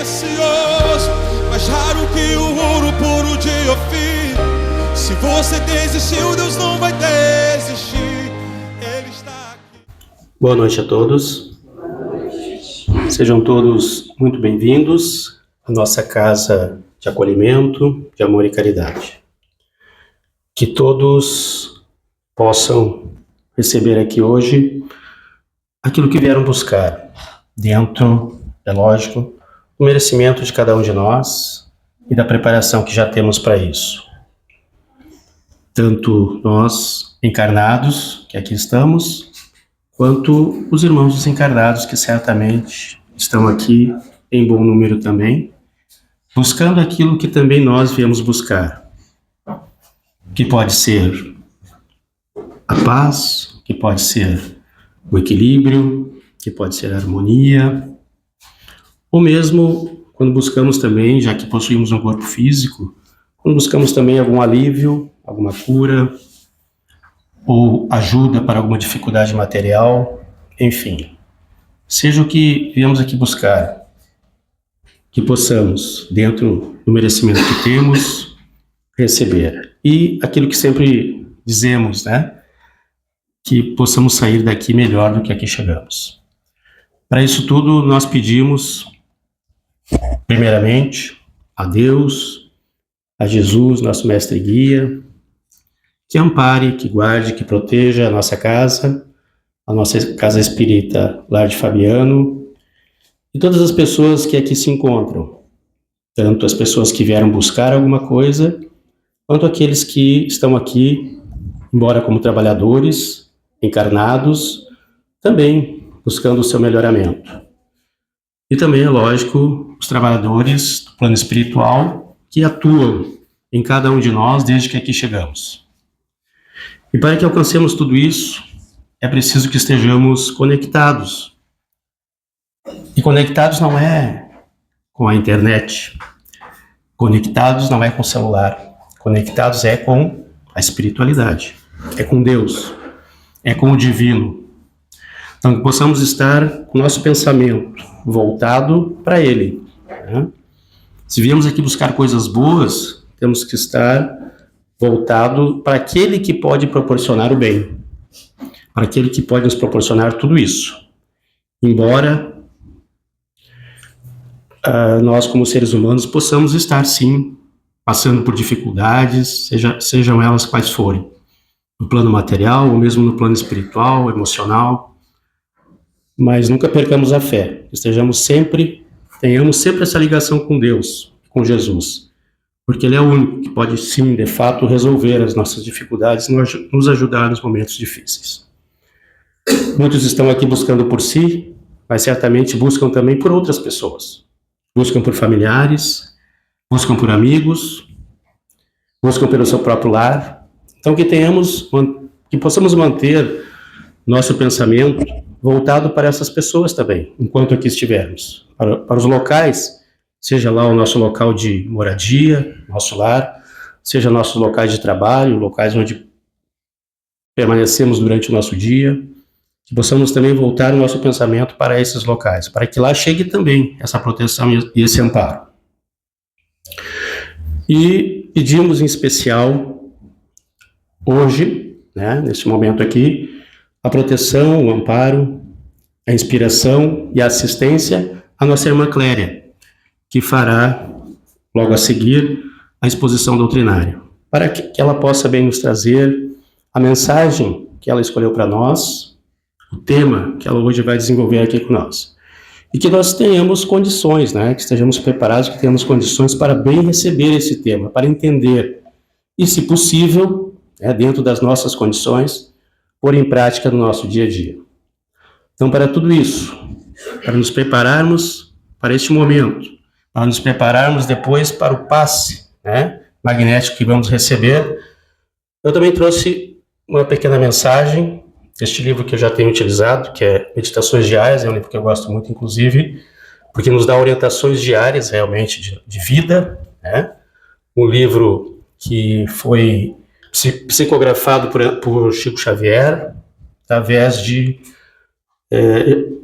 precioso, mais raro que o ouro puro de Ofir. Se você desistiu, Deus não vai desistir. Ele está aqui. Boa noite a todos. Sejam todos muito bem-vindos à nossa casa de acolhimento, de amor e caridade. Que todos possam receber aqui hoje aquilo que vieram buscar, dentro, é lógico, do merecimento de cada um de nós e da preparação que já temos para isso. Tanto nós, encarnados, que aqui estamos, quanto os irmãos desencarnados, que certamente estão aqui em bom número também, buscando aquilo que também nós viemos buscar, que pode ser a paz, que pode ser o equilíbrio, que pode ser a harmonia, ou mesmo quando buscamos também, já que possuímos um corpo físico, quando buscamos também algum alívio, alguma cura, ou ajuda para alguma dificuldade material, enfim. Seja o que viemos aqui buscar, que possamos, dentro do merecimento que temos, receber. E aquilo que sempre dizemos, né? Que possamos sair daqui melhor do que aqui chegamos. Para isso tudo, nós pedimos, primeiramente, a Deus, a Jesus, nosso mestre e guia, que ampare, que guarde, que proteja a nossa casa espírita Lar de Fabiano, e todas as pessoas que aqui se encontram, tanto as pessoas que vieram buscar alguma coisa, quanto aqueles que estão aqui, embora como trabalhadores, encarnados, também buscando o seu melhoramento. E também, é lógico, os trabalhadores do plano espiritual que atuam em cada um de nós desde que aqui chegamos. E para que alcancemos tudo isso, é preciso que estejamos conectados. E conectados não é com a internet, conectados não é com o celular, conectados é com a espiritualidade, é com Deus, é com o divino. Então, que possamos estar com o nosso pensamento voltado para Ele, né? Se viemos aqui buscar coisas boas, temos que estar voltado para aquele que pode proporcionar o bem, para aquele que pode nos proporcionar tudo isso. Embora nós, como seres humanos, possamos estar, sim, passando por dificuldades, sejam elas quais forem, no plano material ou mesmo no plano espiritual, emocional, mas nunca percamos a fé. Tenhamos sempre essa ligação com Deus, com Jesus, porque Ele é o único que pode, sim, de fato, resolver as nossas dificuldades, nos ajudar nos momentos difíceis. Muitos estão aqui buscando por si, mas certamente buscam também por outras pessoas. Buscam por familiares, buscam por amigos, buscam pelo seu próprio lar. Então que possamos manter nosso pensamento voltado para essas pessoas também, enquanto aqui estivermos. Para os locais, seja lá o nosso local de moradia, nosso lar, seja nossos locais de trabalho, locais onde permanecemos durante o nosso dia, que possamos também voltar o nosso pensamento para esses locais, para que lá chegue também essa proteção e esse amparo. E pedimos em especial, hoje, né, nesse momento aqui, a proteção, o amparo, a inspiração e a assistência à nossa irmã Cléria, que fará, logo a seguir, a exposição doutrinária, para que ela possa bem nos trazer a mensagem que ela escolheu para nós, o tema que ela hoje vai desenvolver aqui com nós. E que nós tenhamos condições, né, que estejamos preparados, que tenhamos condições para bem receber esse tema, para entender e, se possível, dentro das nossas condições, pôr em prática no nosso dia a dia. Então, para tudo isso, para nos prepararmos para este momento, para nos prepararmos depois para o passe, né, magnético que vamos receber, eu também trouxe uma pequena mensagem, este livro que eu já tenho utilizado, que é Meditações Diárias, é um livro que eu gosto muito, inclusive, porque nos dá orientações diárias, realmente, de vida, né? Um livro que foi psicografado por Chico Xavier, através de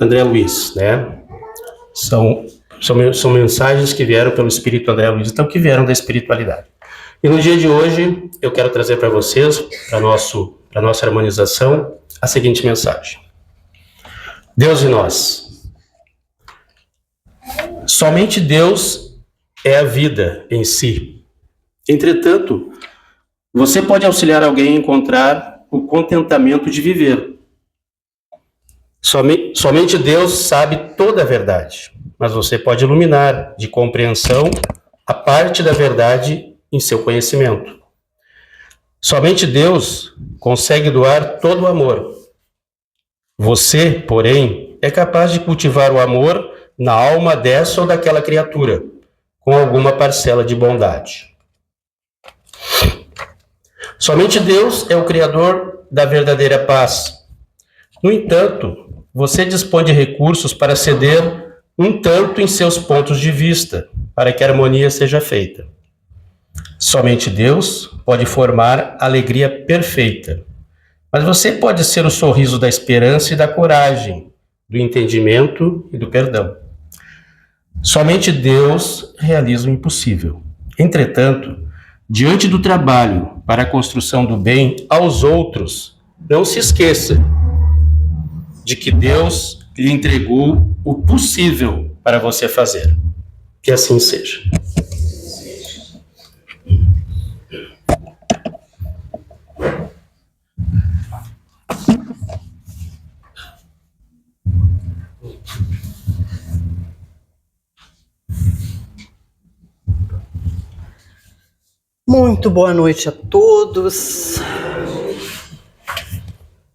André Luiz, né? São São mensagens que vieram pelo Espírito André Luiz, então que vieram da espiritualidade. E no dia de hoje, eu quero trazer para vocês, para nossa harmonização, a seguinte mensagem. Deus e nós. Somente Deus é a vida em si. Entretanto, você pode auxiliar alguém a encontrar o contentamento de viver. Somente Deus sabe toda a verdade, mas você pode iluminar de compreensão a parte da verdade em seu conhecimento. Somente Deus consegue doar todo o amor. Você, porém, é capaz de cultivar o amor na alma dessa ou daquela criatura, com alguma parcela de bondade. Somente Deus é o Criador da verdadeira paz. No entanto, você dispõe de recursos para ceder um tanto em seus pontos de vista, para que a harmonia seja feita. Somente Deus pode formar a alegria perfeita, mas você pode ser o sorriso da esperança e da coragem, do entendimento e do perdão. Somente Deus realiza o impossível. Entretanto, diante do trabalho para a construção do bem aos outros, não se esqueça de que Deus lhe entregou o possível para você fazer. Que assim seja. Muito boa noite a todos,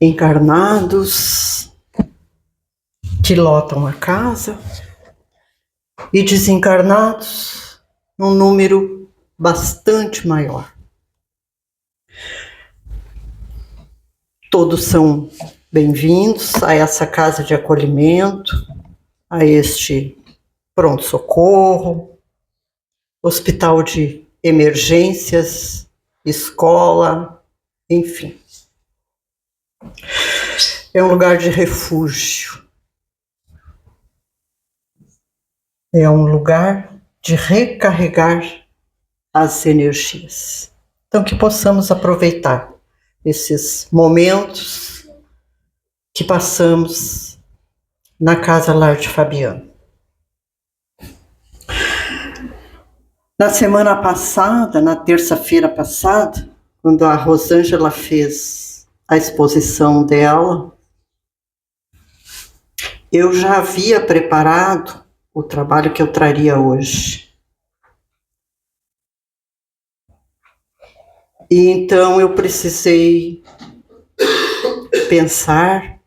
encarnados que lotam a casa e desencarnados num número bastante maior. Todos são bem-vindos a essa casa de acolhimento, a este pronto-socorro, hospital de emergências, escola, enfim. É um lugar de refúgio. É um lugar de recarregar as energias. Então, que possamos aproveitar esses momentos que passamos na Casa Lar de Fabiano. Na semana passada, na terça-feira passada, quando a Rosângela fez a exposição dela, eu já havia preparado o trabalho que eu traria hoje. E então eu precisei pensar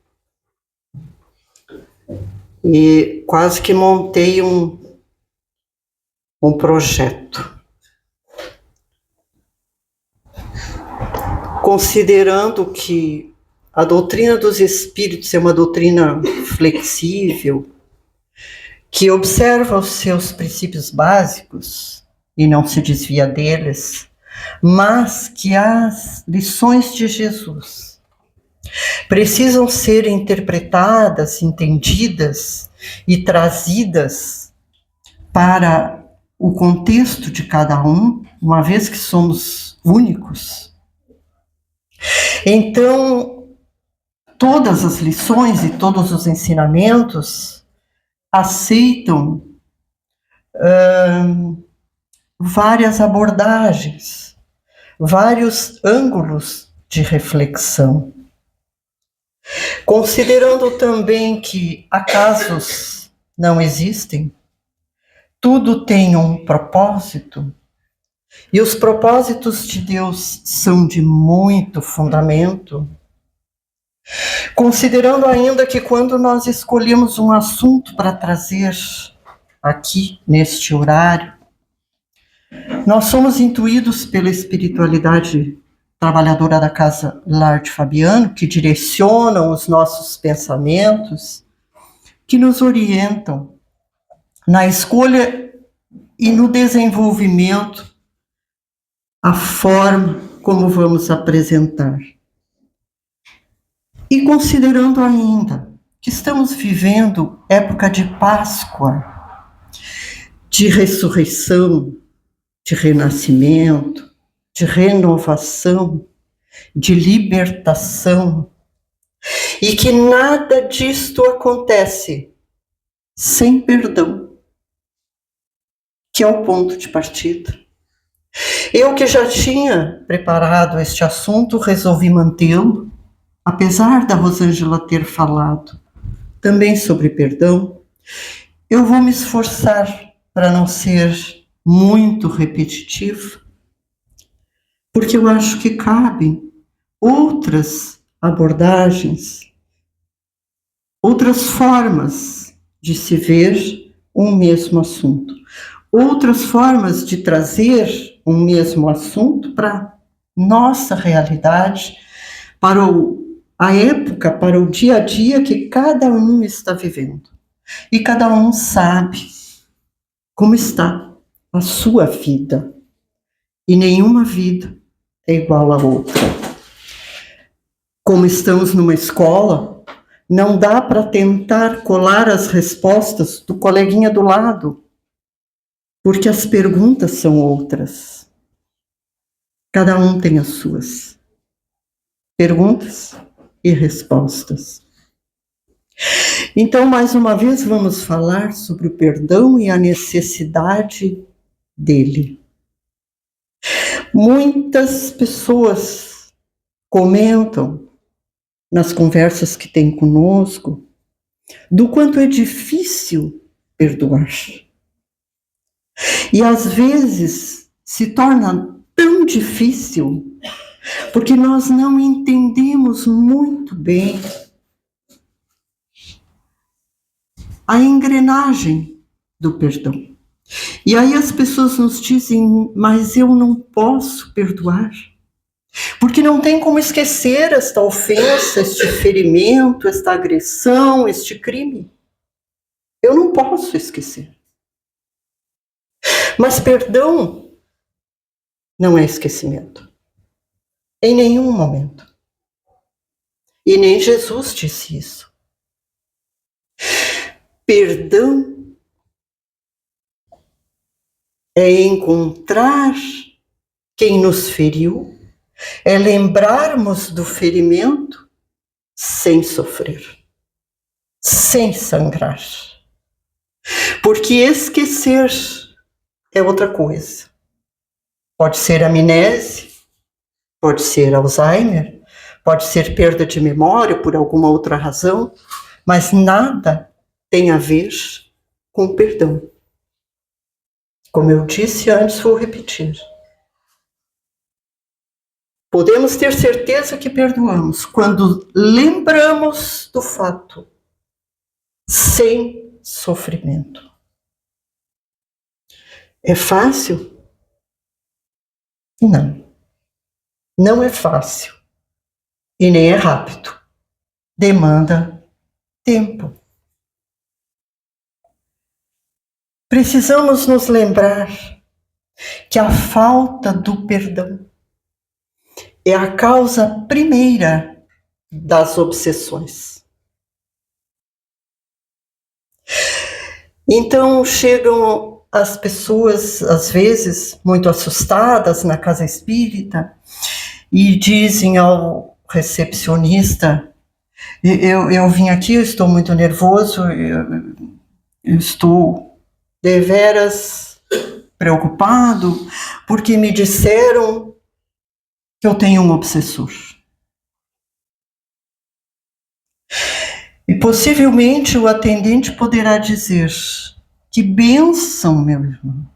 e quase que montei um projeto. Considerando que a doutrina dos espíritos é uma doutrina flexível, que observa os seus princípios básicos e não se desvia deles, mas que as lições de Jesus precisam ser interpretadas, entendidas e trazidas para o contexto de cada um, uma vez que somos únicos. Então, todas as lições e todos os ensinamentos aceitam várias abordagens, vários ângulos de reflexão. Considerando também que acasos não existem, tudo tem um propósito, e os propósitos de Deus são de muito fundamento. Considerando ainda que quando nós escolhemos um assunto para trazer aqui, neste horário, nós somos intuídos pela espiritualidade trabalhadora da Casa Lar de Fabiano, que direcionam os nossos pensamentos, que nos orientam na escolha e no desenvolvimento, a forma como vamos apresentar. E considerando ainda que estamos vivendo época de Páscoa, de ressurreição, de renascimento, de renovação, de libertação, e que nada disto acontece sem perdão, que é o ponto de partida. Eu, que já tinha preparado este assunto, resolvi mantê-lo, apesar da Rosângela ter falado também sobre perdão. Eu vou me esforçar para não ser muito repetitivo, porque eu acho que cabem outras abordagens, outras formas de se ver um mesmo assunto, outras formas de trazer um mesmo assunto para nossa realidade, para a época, para o dia a dia que cada um está vivendo. E cada um sabe como está a sua vida. E nenhuma vida é igual à outra. Como estamos numa escola, não dá para tentar colar as respostas do coleguinha do lado, porque as perguntas são outras. Cada um tem as suas perguntas e respostas. Então, mais uma vez, vamos falar sobre o perdão e a necessidade dele. Muitas pessoas comentam nas conversas que têm conosco do quanto é difícil perdoar. E às vezes se torna tão difícil porque nós não entendemos muito bem a engrenagem do perdão. E aí as pessoas nos dizem, mas eu não posso perdoar, porque não tem como esquecer esta ofensa, este ferimento, esta agressão, este crime. Eu não posso esquecer. Mas perdão não é esquecimento. Em nenhum momento. E nem Jesus disse isso. Perdão é encontrar quem nos feriu, é lembrarmos do ferimento sem sofrer, sem sangrar. Porque esquecer é outra coisa. Pode ser amnésia, pode ser Alzheimer, pode ser perda de memória por alguma outra razão, mas nada tem a ver com perdão. Como eu disse antes, vou repetir. Podemos ter certeza que perdoamos quando lembramos do fato, sem sofrimento. É fácil? Não. Não é fácil. E nem é rápido. Demanda tempo. Precisamos nos lembrar que a falta do perdão é a causa primeira das obsessões. Então chegam as pessoas, às vezes, muito assustadas na casa espírita e dizem ao recepcionista, eu vim aqui, eu estou muito nervoso, eu estou deveras preocupado, porque me disseram que eu tenho um obsessor. E possivelmente o atendente poderá dizer, que bênção, meu irmão.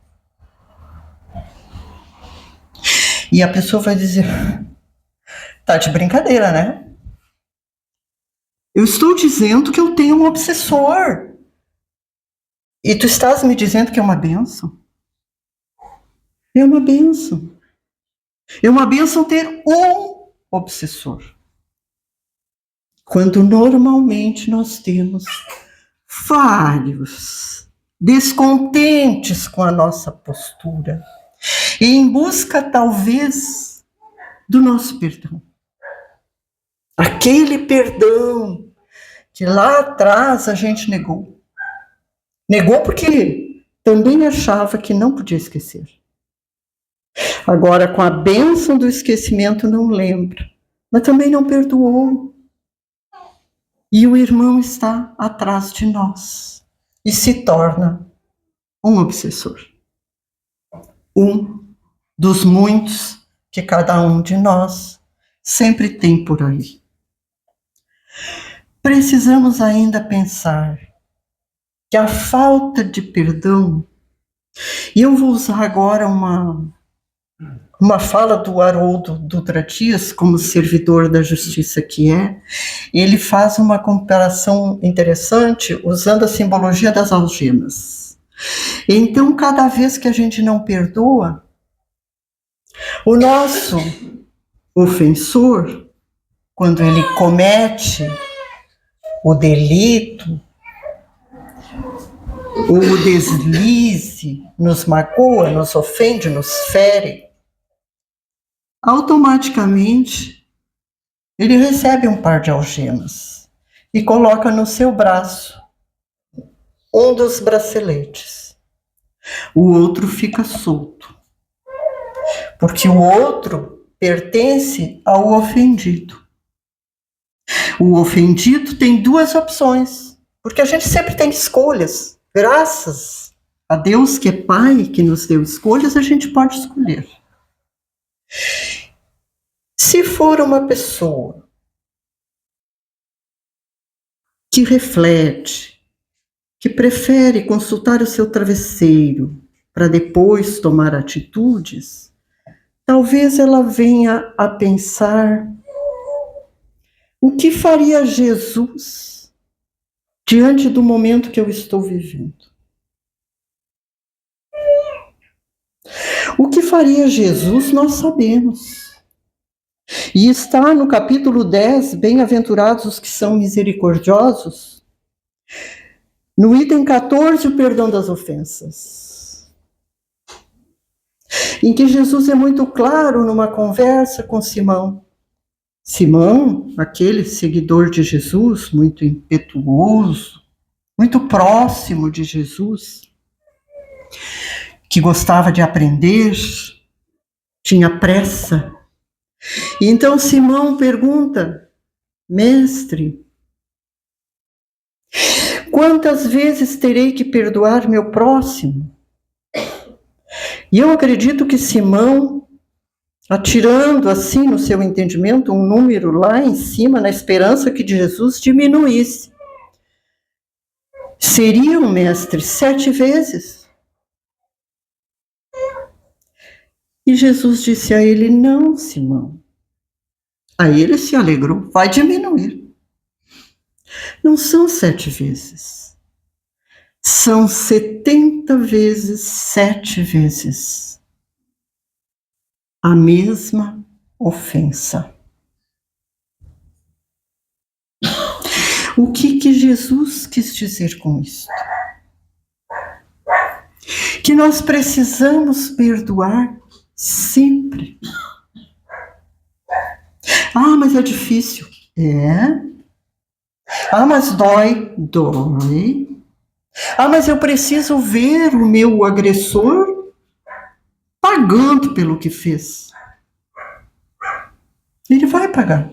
E a pessoa vai dizer, tá de brincadeira, né? Eu estou dizendo que eu tenho um obsessor. E tu estás me dizendo que é uma bênção? É uma bênção. É uma bênção ter um obsessor. Quando normalmente nós temos vários descontentes com a nossa postura e em busca, talvez, do nosso perdão. Aquele perdão que lá atrás a gente negou. Negou porque também achava que não podia esquecer. Agora, com a bênção do esquecimento, não lembra, mas também não perdoou. E o irmão está atrás de nós e se torna um obsessor. Um dos muitos que cada um de nós sempre tem por aí. Precisamos ainda pensar que a falta de perdão, e eu vou usar agora uma fala do Haroldo Dutra Dias, como servidor da justiça que é, ele faz uma comparação interessante usando a simbologia das algemas. Então, cada vez que a gente não perdoa, o nosso ofensor, quando ele comete o delito, o deslize, nos magoa, nos ofende, nos fere, automaticamente ele recebe um par de algemas e coloca no seu braço um dos braceletes. O outro fica solto, porque o outro pertence ao ofendido. O ofendido tem duas opções, porque a gente sempre tem escolhas. Graças a Deus que é Pai, que nos deu escolhas, a gente pode escolher. Se for uma pessoa que reflete, que prefere consultar o seu travesseiro para depois tomar atitudes, talvez ela venha a pensar: o que faria Jesus diante do momento que eu estou vivendo? O que faria Jesus, nós sabemos. E está no capítulo 10, bem-aventurados os que são misericordiosos, no item 14, o perdão das ofensas, em que Jesus é muito claro numa conversa com Simão. Simão, aquele seguidor de Jesus, muito impetuoso, muito próximo de Jesus, que gostava de aprender, tinha pressa. E então Simão pergunta: mestre, quantas vezes terei que perdoar meu próximo? E eu acredito que Simão, atirando assim no seu entendimento um número lá em cima, na esperança que Jesus diminuísse. Seriam, mestre, 7 vezes? E Jesus disse a ele: não, Simão. Aí ele se alegrou: vai diminuir. Não são 7 vezes. São 70 vezes 7 vezes a mesma ofensa. O que Jesus quis dizer com isso? Que nós precisamos perdoar sempre. Ah, mas é difícil. É. Ah, mas dói. Dói. Ah, mas eu preciso ver o meu agressor pagando pelo que fez. Ele vai pagar.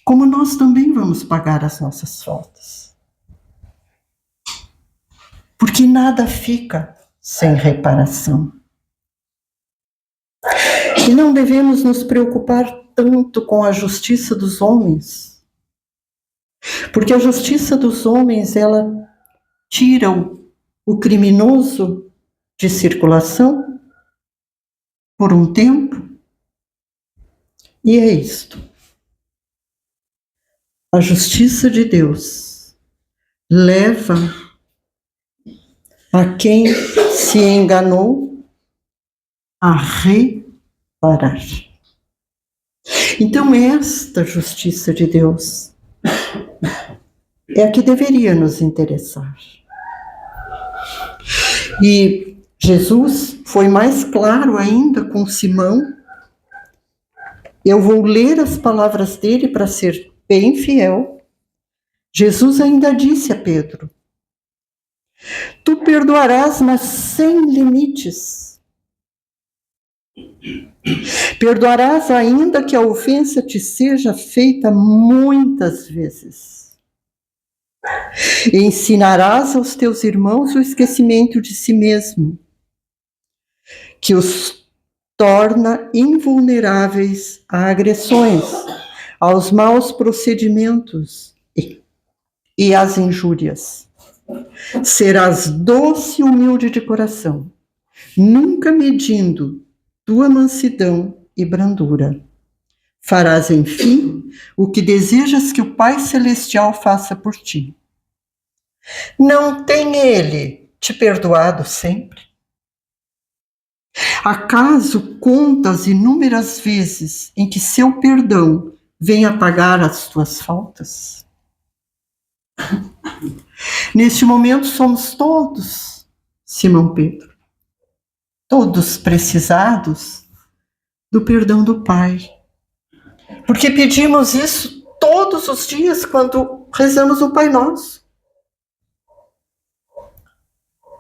Como nós também vamos pagar as nossas faltas. Porque nada fica sem reparação. E não devemos nos preocupar tanto com a justiça dos homens. Porque a justiça dos homens, ela tira o criminoso de circulação por um tempo. E é isto. A justiça de Deus leva a quem se enganou a reparar. Então, esta justiça de Deus é a que deveria nos interessar. E Jesus foi mais claro ainda com Simão. Eu vou ler as palavras dele para ser bem fiel. Jesus ainda disse a Pedro: Tu perdoarás, mas sem limites. Perdoarás ainda que a ofensa te seja feita muitas vezes. Ensinarás aos teus irmãos o esquecimento de si mesmo, que os torna invulneráveis a agressões, aos maus procedimentos e às injúrias. Serás doce e humilde de coração, nunca medindo tua mansidão e brandura. Farás, enfim, o que desejas que o Pai Celestial faça por ti. Não tem Ele te perdoado sempre? Acaso contas inúmeras vezes em que seu perdão vem apagar as tuas faltas? Neste momento somos todos, Simão Pedro, todos precisados do perdão do Pai. Porque pedimos isso todos os dias quando rezamos o Pai Nosso.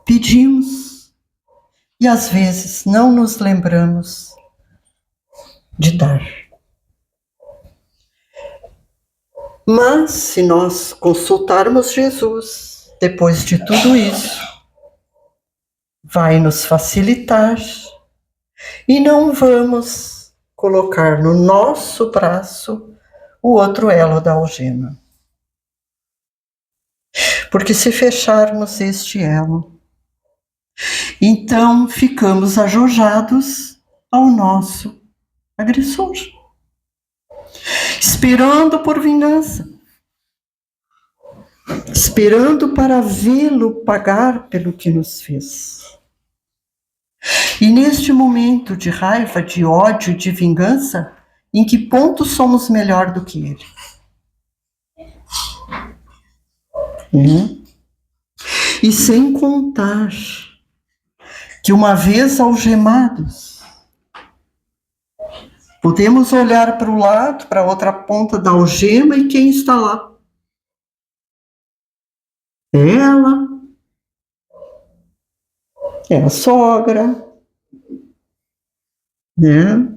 Pedimos e às vezes não nos lembramos de dar. Mas se nós consultarmos Jesus, depois de tudo isso, vai nos facilitar e não vamos colocar no nosso braço o outro elo da algema. Porque se fecharmos este elo, então ficamos ajojados ao nosso agressor, esperando por vingança, esperando para vê-lo pagar pelo que nos fez. E neste momento de raiva, de ódio, de vingança, em que ponto somos melhor do que ele? E sem contar que uma vez algemados, podemos olhar para o lado, para a outra ponta da algema, e quem está lá? Ela, é a sogra, né?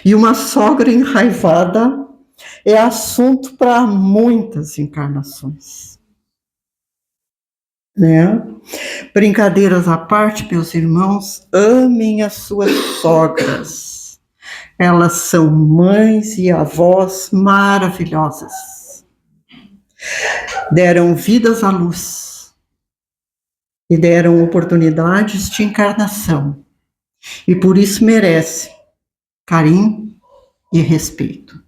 E uma sogra enraivada é assunto para muitas encarnações, né? Brincadeiras à parte, meus irmãos, amem as suas sogras. Elas são mães e avós maravilhosas. Deram vidas à luz e deram oportunidades de encarnação. E por isso merece carinho e respeito.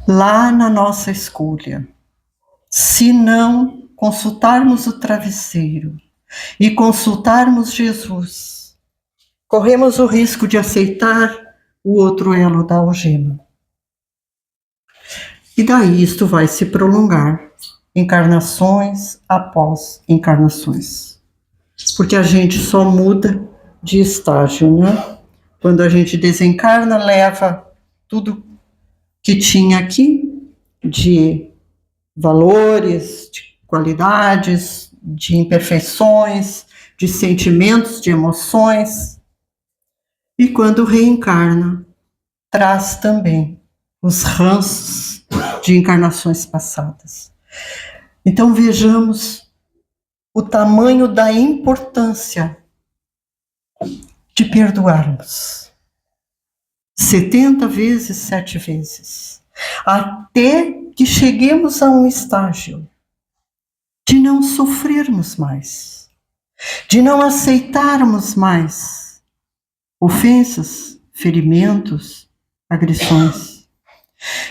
Lá na nossa escolha, se não consultarmos o travesseiro e consultarmos Jesus, corremos o risco de aceitar o outro elo da algema. E daí isto vai se prolongar, encarnações após encarnações. Porque a gente só muda de estágio, né? Quando a gente desencarna, leva tudo que tinha aqui de valores, de qualidades, de imperfeições, de sentimentos, de emoções. E quando reencarna, traz também os ranços de encarnações passadas. Então vejamos o tamanho da importância de perdoarmos. 70 vezes, 7 vezes. Até que cheguemos a um estágio de não sofrermos mais, de não aceitarmos mais ofensas, ferimentos, agressões.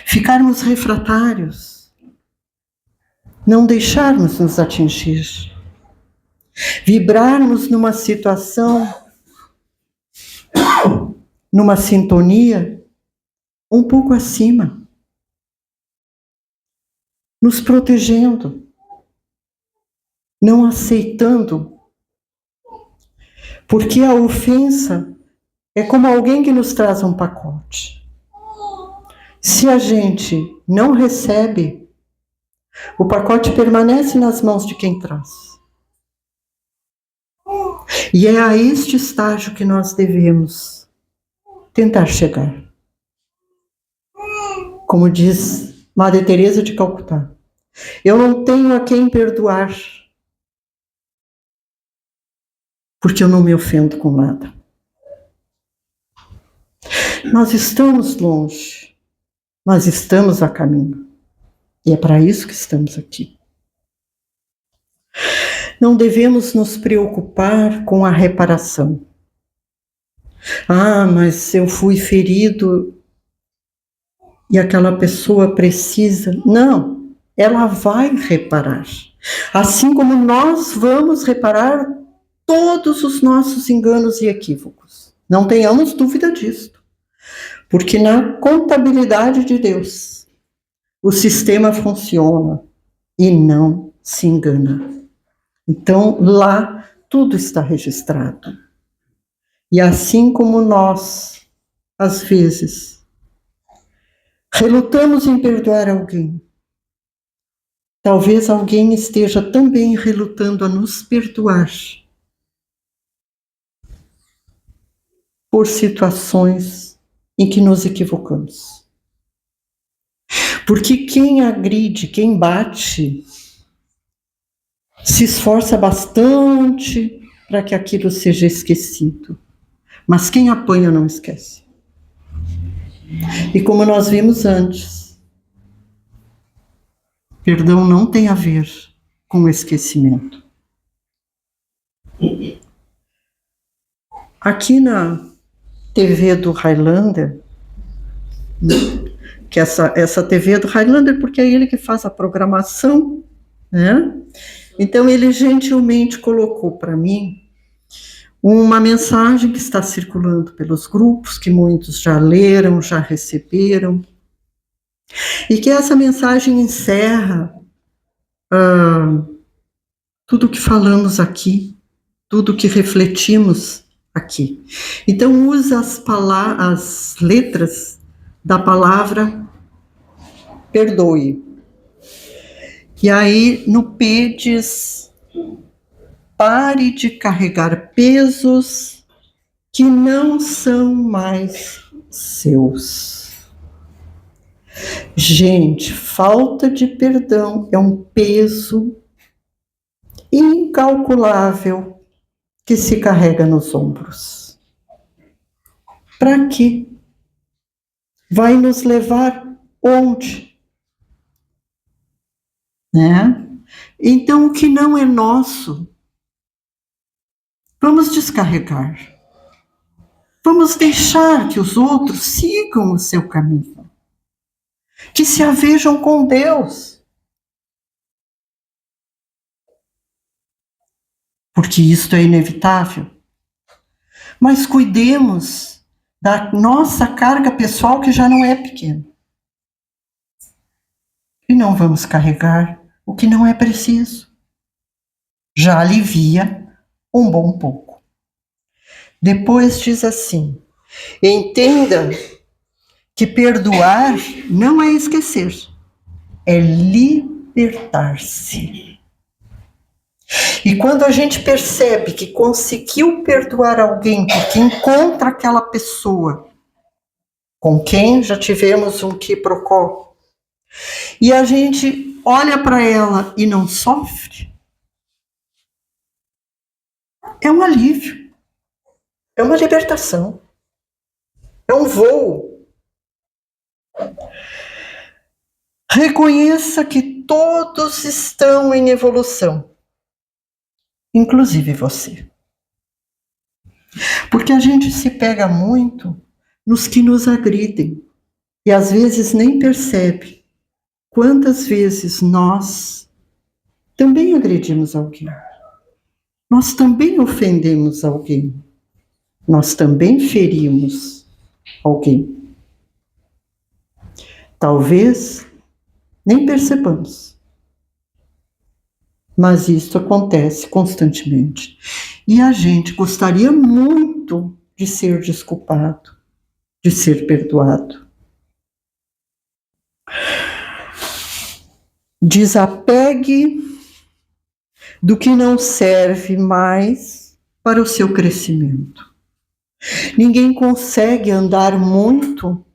Ficarmos refratários, não deixarmos nos atingir, vibrarmos numa situação, numa sintonia um pouco acima, nos protegendo, não aceitando, porque a ofensa é como alguém que nos traz um pacote. Se a gente não recebe, O pacote permanece nas mãos de quem traz. E é a este estágio que nós devemos tentar chegar. Como diz Madre Teresa de Calcutá, eu não tenho a quem perdoar, porque eu não me ofendo com nada. Nós estamos longe, nós estamos a caminho. E é para isso que estamos aqui. Não devemos nos preocupar com a reparação. Ah, mas eu fui ferido e aquela pessoa precisa. Não, ela vai reparar. Assim como nós vamos reparar todos os nossos enganos e equívocos. Não tenhamos dúvida disso. Porque na contabilidade de Deus, o sistema funciona e não se engana. Então, lá, tudo está registrado. E assim como nós, às vezes, relutamos em perdoar alguém, talvez alguém esteja também relutando a nos perdoar por situações em que nos equivocamos. Porque quem agride, quem bate, se esforça bastante para que aquilo seja esquecido. Mas quem apanha não esquece. E como nós vimos antes, perdão não tem a ver com esquecimento. Aqui na TV do Highlander, que essa TV do Highlander, porque é ele que faz a programação, né? Então ele gentilmente colocou para mim uma mensagem que está circulando pelos grupos, que muitos já leram, já receberam, e que essa mensagem encerra tudo que falamos aqui, tudo que refletimos aqui. Então usa as letras da palavra perdoe. E aí no P diz: pare de carregar pesos que não são mais seus. Gente, falta de perdão é um peso incalculável que se carrega nos ombros. Para quê? Vai nos levar onde? Né? Então, o que não é nosso, vamos descarregar. Vamos deixar que os outros sigam o seu caminho. Que se avejam com Deus. Porque isto é inevitável. Mas cuidemos da nossa carga pessoal, que já não é pequena. E não vamos carregar o que não é preciso. Já alivia um bom pouco. Depois diz assim: entenda que perdoar não é esquecer, é libertar-se. E quando a gente percebe que conseguiu perdoar alguém porque encontra aquela pessoa com quem já tivemos um quiprocó, e a gente olha para ela e não sofre, é um alívio, é uma libertação, é um voo. Reconheça que todos estão em evolução, inclusive você. Porque a gente se pega muito nos que nos agridem e às vezes nem percebe quantas vezes nós também agredimos alguém. Nós também ofendemos alguém. Nós também ferimos alguém. Talvez nem percebamos. Mas isso acontece constantemente. E a gente gostaria muito de ser desculpado, de ser perdoado. Desapegue do que não serve mais para o seu crescimento. Ninguém consegue andar muito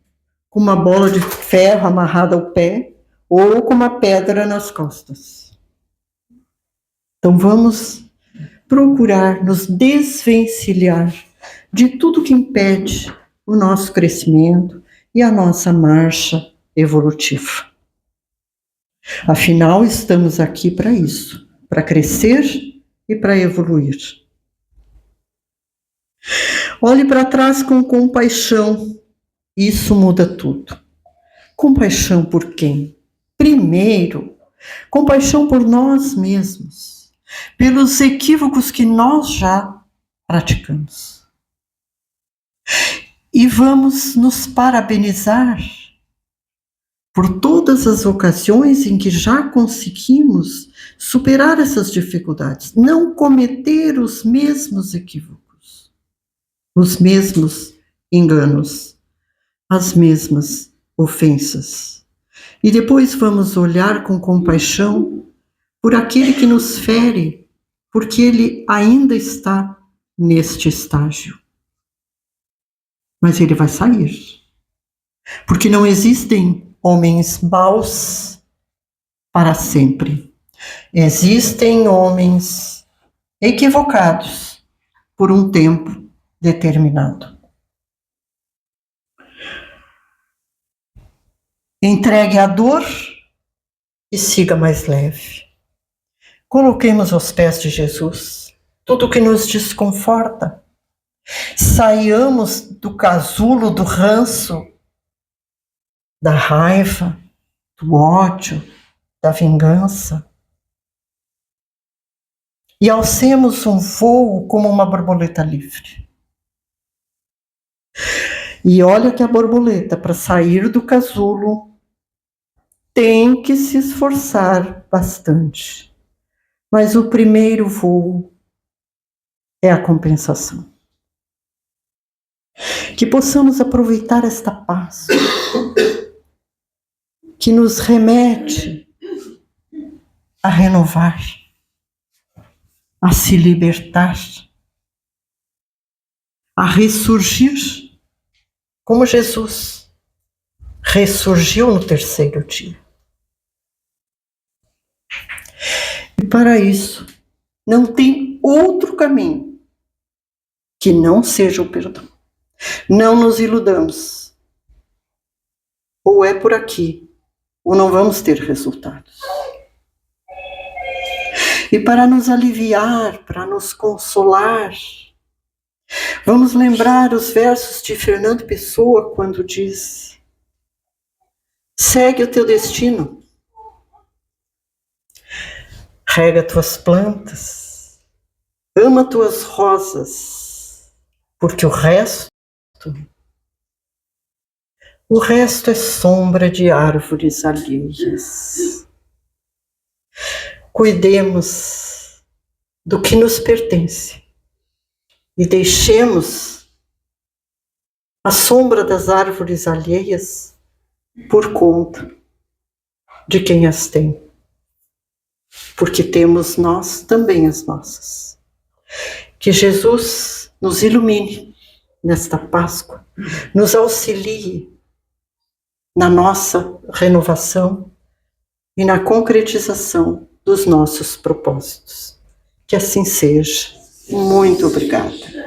com uma bola de ferro amarrada ao pé ou com uma pedra nas costas. Então vamos procurar nos desvencilhar de tudo que impede o nosso crescimento e a nossa marcha evolutiva. Afinal, estamos aqui para isso, para crescer e para evoluir. Olhe para trás com compaixão, isso muda tudo. Compaixão por quem? Primeiro, compaixão por nós mesmos, pelos equívocos que nós já praticamos. E vamos nos parabenizar por todas as ocasiões em que já conseguimos superar essas dificuldades, não cometer os mesmos equívocos, os mesmos enganos, as mesmas ofensas. E depois vamos olhar com compaixão por aquele que nos fere, porque ele ainda está neste estágio. Mas ele vai sair, porque não existem homens maus para sempre. Existem homens equivocados por um tempo determinado. Entregue a dor e siga mais leve. Coloquemos aos pés de Jesus tudo que nos desconforta. Saiamos do casulo, do ranço, da raiva, do ódio, da vingança. E alcemos um voo como uma borboleta livre. E olha que a borboleta, para sair do casulo, tem que se esforçar bastante. Mas o primeiro voo é a compensação. Que possamos aproveitar esta paz que nos remete a renovar, a se libertar, a ressurgir, como Jesus ressurgiu no terceiro dia. E para isso, não tem outro caminho que não seja o perdão. Não nos iludamos. Ou é por aqui, ou não vamos ter resultados. E para nos aliviar, para nos consolar, vamos lembrar os versos de Fernando Pessoa quando diz: segue o teu destino, rega tuas plantas, ama tuas rosas, porque o resto é sombra de árvores alheias. Cuidemos do que nos pertence e deixemos a sombra das árvores alheias por conta de quem as tem, porque temos nós também as nossas. Que Jesus nos ilumine nesta Páscoa, nos auxilie na nossa renovação e na concretização dos nossos propósitos. Que assim seja. Muito obrigada.